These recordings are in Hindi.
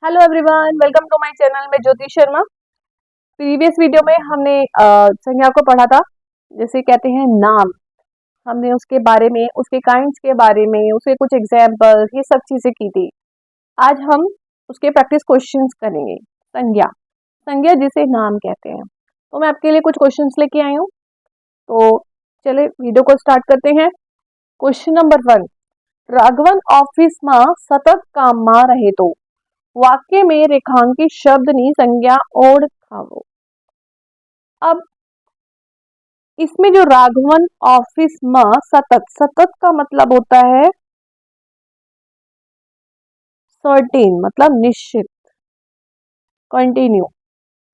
Hello everyone, welcome to my channel. मैं ज्योति शर्मा। प्रीवियस वीडियो में हमने संज्ञा को पढ़ा था, जैसे कहते हैं नाम। हमने उसके बारे में, उसके काइंड्स के बारे में, उसके कुछ एग्जाम्पल, ये सब चीजें की थी। आज हम उसके प्रैक्टिस क्वेश्चंस करेंगे। संज्ञा, संज्ञा जिसे नाम कहते हैं। तो मैं आपके लिए कुछ क्वेश्चंस लेके आई हूँ। तो चले वीडियो को स्टार्ट करते हैं। क्वेश्चन नंबर 1, राघवन ऑफिस में सतत काम में रहे तो वाक्य में रेखांकित शब्दनी संज्ञा ओळखावो। अब इसमें जो राघवन ऑफिस में सतत, सतत का मतलब होता है सर्टेन, मतलब निश्चित, कंटिन्यू।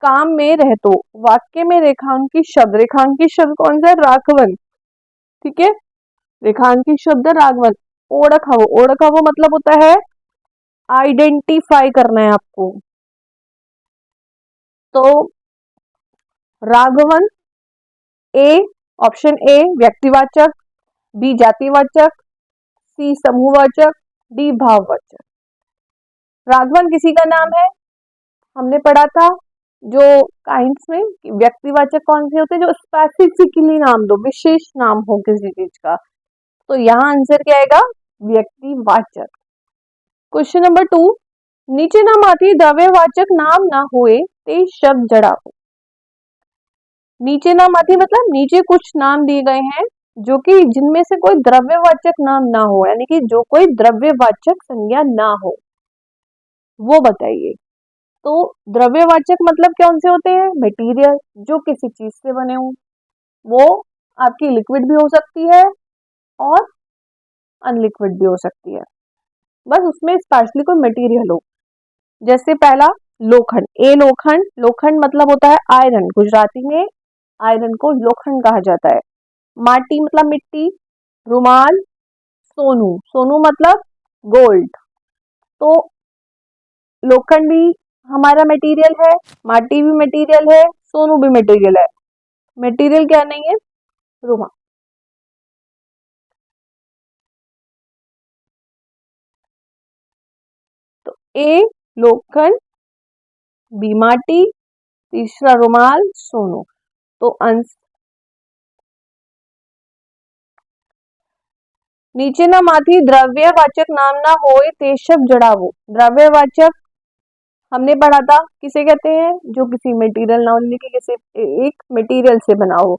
काम में रहतो, वाक्य में रेखांकित शब्द, रेखांकित शब्द कौन सा है? राघवन। ठीक है, रेखांकित शब्द राघवन। ओळखावो, ओळखावो मतलब होता है आइडेंटिफाई करना है आपको। तो राघवन ए, ऑप्शन ए व्यक्तिवाचक, बी जातिवाचक, सी समूहवाचक, डी भाववाचक। राघवन किसी का नाम है, हमने पढ़ा था। जो काइंड्स में व्यक्तिवाचक कौन से होते हैं? जो स्पेसिफिकली नाम दो, विशेष नाम हो किसी चीज का। तो यहाँ आंसर क्या आएगा? व्यक्तिवाचक। क्वेश्चन नंबर 2, नीचे नामाથી द्रव्यवाचक नाम ना होए ते शब्द जड़ावो। नीचे नामाથી मतलब नीचे कुछ नाम दिए गए हैं जो कि जिनमें से कोई द्रव्यवाचक नाम ना हो, यानी कि जो कोई द्रव्यवाचक संज्ञा ना हो, वो बताइए। तो द्रव्यवाचक मतलब कौन से होते हैं? मटेरियल, जो किसी चीज से बने हो। वो आपकी लिक्विड भी हो सकती है और अनलिक्विड भी हो सकती है, बस उसमें स्पेशली कोई मटेरियल हो। जैसे पहला लोखंड, ए लोखंड, लोखंड मतलब होता है आयरन। गुजराती में आयरन को लोखंड कहा जाता है। माटी मतलब मिट्टी, रुमाल, सोनू, सोनू मतलब गोल्ड। तो लोखंड भी हमारा मटेरियल है, माटी भी मटेरियल है, सोनू भी मटेरियल है। मटेरियल क्या नहीं है? रुमाल। तो ए लोखंड, बी माटी, तीसरा रुमाल, सोनू। तो अंश नीचे ना माथी द्रव्यवाचक नाम ना होए ते शब्द जड़ावो। द्रव्यवाचक हमने पढ़ा था किसे कहते हैं? जो किसी मटेरियल ना होने की, किसी एक मटेरियल से बना हो,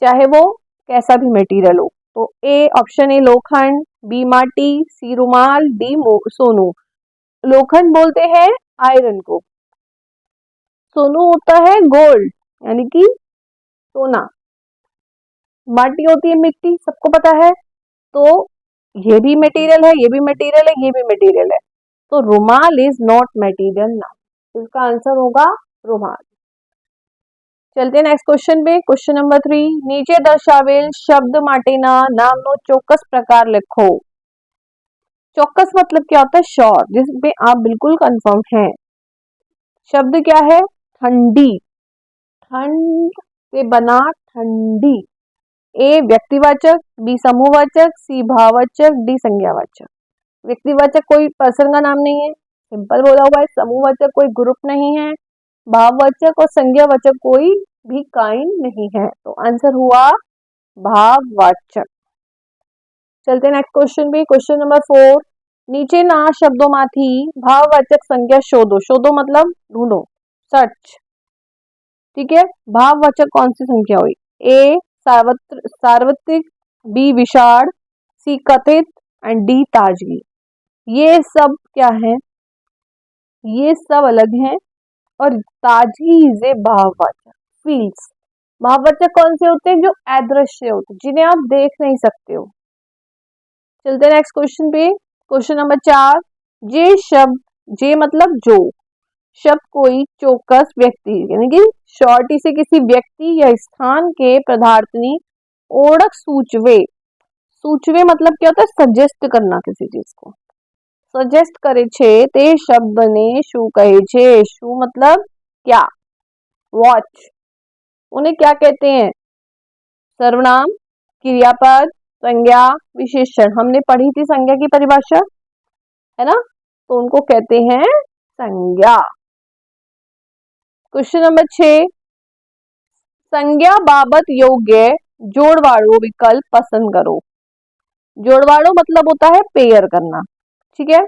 चाहे वो कैसा भी मटेरियल हो। तो ए, ऑप्शन ए लोखंड, बी माटी, सी रुमाल, डी सोनू। लोखंड बोलते हैं आयरन को, सोनू होता है गोल्ड यानी कि सोना, माटी होती है मिट्टी, सबको पता है। तो ये भी मटेरियल है, ये भी मटेरियल है, ये भी मटेरियल है। तो रुमाल इज नॉट मटेरियल ना, तो इसका आंसर होगा रुमाल। चलते नेक्स्ट क्वेश्चन पे। क्वेश्चन नंबर 3, नीचे दर्शावेल शब्द माटेना नामनो चौक्कस प्रकार लिखो। चौक्कस मतलब क्या होता है? श्योर, जिसमें आप बिल्कुल कंफर्म हैं। शब्द क्या है? ठंडी, ठंड से बना ठंडी। ए व्यक्तिवाचक, बी समूहवाचक, सी भाववाचक, डी संज्ञावाचक। व्यक्तिवाचक कोई पर्सन का नाम नहीं है, सिंपल बोला हुआ है। समूहवाचक कोई ग्रुप नहीं है। भाववाचक और संज्ञावाचक कोई भी काइंड नहीं है। तो आंसर हुआ भाववाचक। चलते नेक्स्ट क्वेश्चन पे। क्वेश्चन नंबर 4, नीचे ना शब्दों माथी भाववाचक संज्ञा शोधो। शोधो मतलब ढूंढो, सर्च। ठीक है, भाववाचक कौन सी संख्या हुई? ए सार्वत्रिक, बी विशाल, सी कथित एंड डी ताजगी। ये सब क्या है? ये सब अलग हैं। और ताजगी इज ए भाववाचक, फील्स। भाववाचक कौन से होते हैं? जो अदृश्य होते हैं, जिन्हें आप देख नहीं सकते हो। चलते नेक्स्ट क्वेश्चन पे। क्वेश्चन नंबर 4, जे शब्द, जे मतलब जो, शब्द कोई चौकस व्यक्ति यानी कि शॉर्टी से किसी व्यक्ति या स्थान के पदार्थनी ओळख सूचवे। सूचवे मतलब क्या होता है? सजेस्ट करना किसी चीज को। सजेस्ट करे छे ते शब्दने शू कहे छे? शू मतलब क्या? वॉच। उन्हें क्या कहते हैं? सर्वनाम, क्रियापद, संज्ञा, विशेषण। हमने पढ़ी थी संज्ञा की परिभाषा, है ना? तो उनको कहते हैं संज्ञा। क्वेश्चन नंबर 6, संज्ञा बाबत योग्य जोड़वाड़ो विकल्प पसंद करो। जोड़वाड़ो मतलब होता है पेयर करना, ठीक है।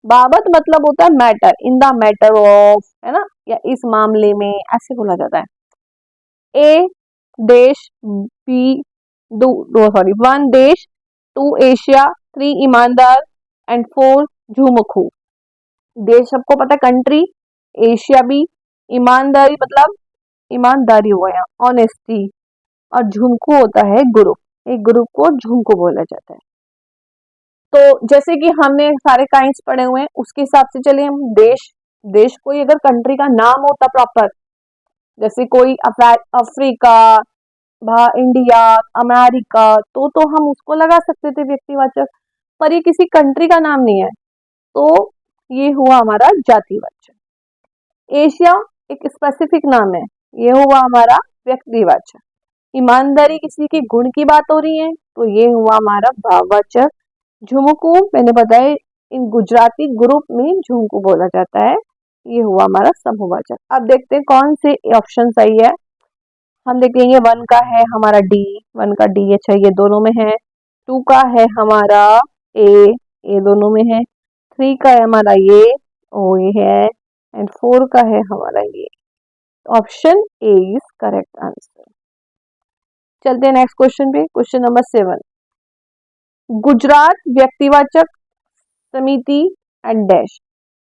बाबत मतलब होता है matter, in the matter of, है ना, या इस मामले में, ऐसे बोला जाता है। ए देश, बी सॉरी 1 देश, 2 एशिया, 3 ईमानदार एंड 4 झूमखू। देश सबको पता है कंट्री, एशिया भी, ईमानदारी मतलब ईमानदारी हुआ यहाँ, ऑनेस्टी, और झुमकू होता है ग्रुप, एक ग्रुप को झुमकू बोला जाता है। तो जैसे कि हमने सारे काइंड्स पढ़े हुए हैं, उसके हिसाब से चलिए हम देश कोई अगर कंट्री का नाम होता प्रॉपर, जैसे कोई अफ्रीका, इंडिया, अमेरिका, तो हम उसको लगा सकते थे व्यक्तिवाचक, पर ये किसी कंट्री का नाम नहीं है, तो ये हुआ हमारा जातिवाचक। एशिया एक स्पेसिफिक नाम है, ये हुआ हमारा व्यक्तिवाचक। ईमानदारी किसी के गुण की बात हो रही है, तो ये हुआ हमारा भाववाचक। झुमकू मैंने बताया इन गुजराती ग्रुप में झुमकू बोला जाता है, ये हुआ हमारा समूहवाचक। अब देखते हैं कौन से ऑप्शन सही है। हम देखेंगे 1 का है हमारा डी, 1 का डी, अच्छा ये दोनों में है। 2 का है हमारा ए दोनों में है। 3 का है हमारा ये, ओ ये है, एंड 4 का है हमारा ये। Option A is correct answer. चलते हैं नेक्स्ट क्वेश्चन पे, क्वेश्चन नंबर 7, गुजरात व्यक्तिवाचक समिति एंड डैश,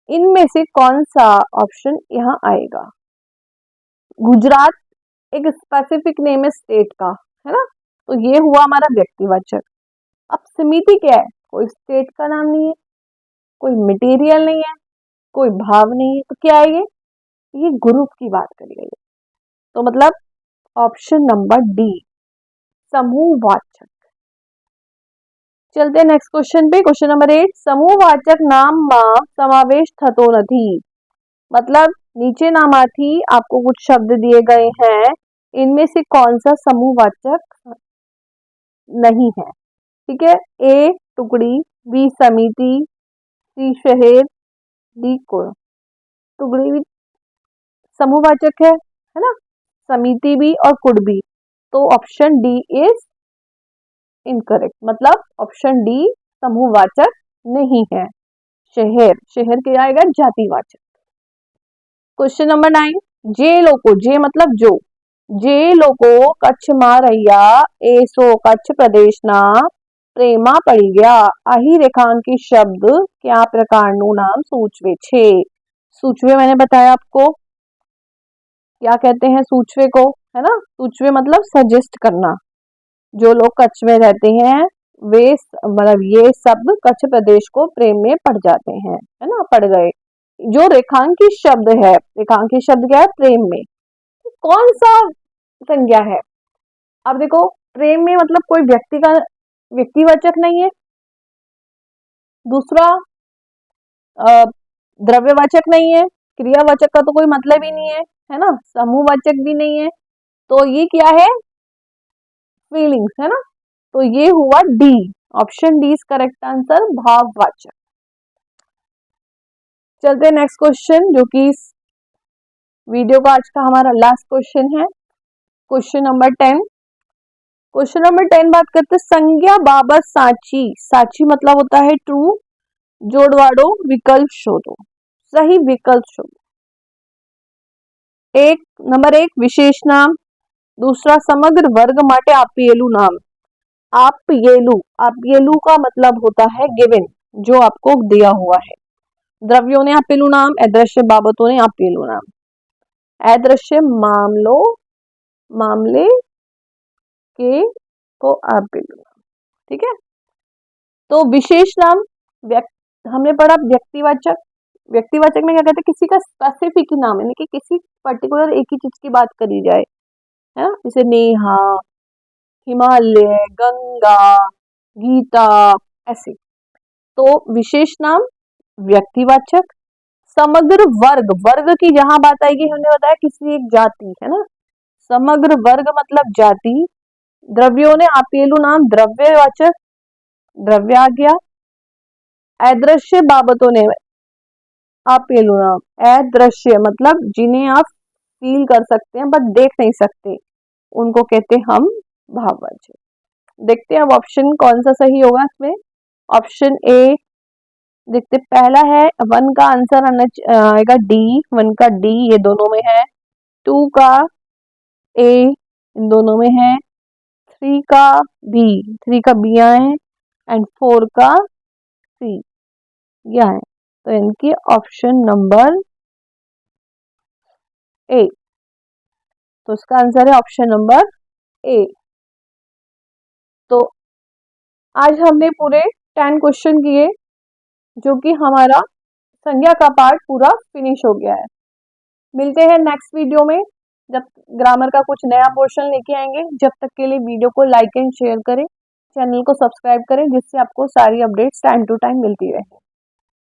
इनमें से कौन सा ऑप्शन यहाँ आएगा। गुजरात एक स्पेसिफिक नेम है स्टेट का, है ना, तो ये हुआ हमारा व्यक्तिवाचक। अब समिति क्या है, कोई स्टेट का नाम नहीं है, कोई मटेरियल नहीं है, कोई भाव नहीं है, तो क्या है ये ग्रुप की बात करी गई है, तो मतलब ऑप्शन नंबर डी समूहवाचक। चलते हैं नेक्स्ट क्वेश्चन पे, क्वेश्चन नंबर 8, समूहवाचक नाम में समावेश थतो नहीं, मतलब नीचे नामार्थी आपको कुछ शब्द दिए गए हैं, इनमें से कौन सा समूहवाचक नहीं है, ठीक है। ए टुकड़ी, बी समिति, सी शहर, डी कुल। टुकड़ी भी समूहवाचक है ना, समिति भी और कुल भी, तो ऑप्शन डी इज इनकरेक्ट, मतलब ऑप्शन डी समूहवाचक नहीं है। शहर क्या आएगा, जातिवाचक। क्वेश्चन नंबर 9, जे लोको, जे मतलब जो, जे लोको कच्छ में रहिया एसो कच्छ प्रदेश ना प्रेमा पड़ी गया, आही रेखांकित शब्द क्या प्रकार नु नाम सूचवे छे। सूचवे मैंने बताया आपको क्या कहते हैं, सूचवे को, है ना, सूचवे मतलब सजेस्ट करना। जो लोग कच्छ में रहते हैं वे मतलब ये सब कच्छ प्रदेश को प्रेम में पड़ जाते हैं, है ना, पड़ गए। जो रेखांकित शब्द है, रेखांकित शब्द क्या है, प्रेम में, कौन सा संज्ञा है। अब देखो प्रेम में मतलब कोई व्यक्ति का व्यक्तिवाचक नहीं है, दूसरा द्रव्यवाचक नहीं है, क्रियावाचक का तो कोई मतलब ही नहीं है ना, समूहवाचक भी नहीं है, तो ये क्या है, फीलिंग्स, है ना, तो ये हुआ D, option D is correct answer, भाववाचक। चलते हैं नेक्स्ट क्वेश्चन, जो कि इस वीडियो का आज का हमारा लास्ट क्वेश्चन है, क्वेश्चन नंबर 10। क्वेश्चन नंबर 10 बात करते हैं संज्ञा बाबत साची, साची मतलब होता है ट्रू, जोड़वाड़ो विकल्प शोधो, सही विकल्प शोधो। नंबर 1 विशेष नाम, दूसरा समग्र वर्ग माटे आपेलू नाम। आपेलू का मतलब होता है गिवन, जो आपको दिया हुआ है। द्रव्यों ने आपेलू नाम, अदृश्य बाबतों ने आपेलू नाम। अदृश्य मामले के को आपेलू नाम, ठीक है। तो विशेष नाम हमने पढ़ा व्यक्तिवाचक, व्यक्तिवाचक में क्या कहते हैं, किसी का स्पेसिफिक नाम, यानी कि किसी पर्टिकुलर एक ही चीज की बात करी जाए, है ना, जैसे नेहा, हिमालय, गंगा, गीता, ऐसे। तो विशेष नाम व्यक्तिवाचक। समग्र वर्ग की जहां बात आएगी, हमने बताया किसी एक जाति, है ना, समग्र वर्ग मतलब जाति। द्रव्यों ने आपेलू नाम, द्रव्यवाचक, द्रव्य आ गया। अदृश्य बाबतों ने अपेलुनम, अदृश्य मतलब जिन्हें आप फील कर सकते हैं बट देख नहीं सकते, उनको कहते हैं हम भाववाचक। देखते हैं अब ऑप्शन कौन सा सही होगा इसमें। ऑप्शन ए देखते, पहला है 1 का आंसर आएगा डी, 1 का डी ये दोनों में है, 2 का ए इन दोनों में है, 3 का बी, 3 का बी आए एंड 4 का सी यह है। तो इनकी ऑप्शन नंबर ए, तो इसका आंसर है ऑप्शन नंबर ए। तो आज हमने पूरे 10 क्वेश्चन किए, जो कि हमारा संज्ञा का पार्ट पूरा फिनिश हो गया है। मिलते हैं नेक्स्ट वीडियो में, जब ग्रामर का कुछ नया पोर्शन लेके आएंगे। जब तक के लिए वीडियो को लाइक एंड शेयर करें, चैनल को सब्सक्राइब करें, जिससे आपको सारी अपडेट्स टाइम टू टाइम मिलती रहे।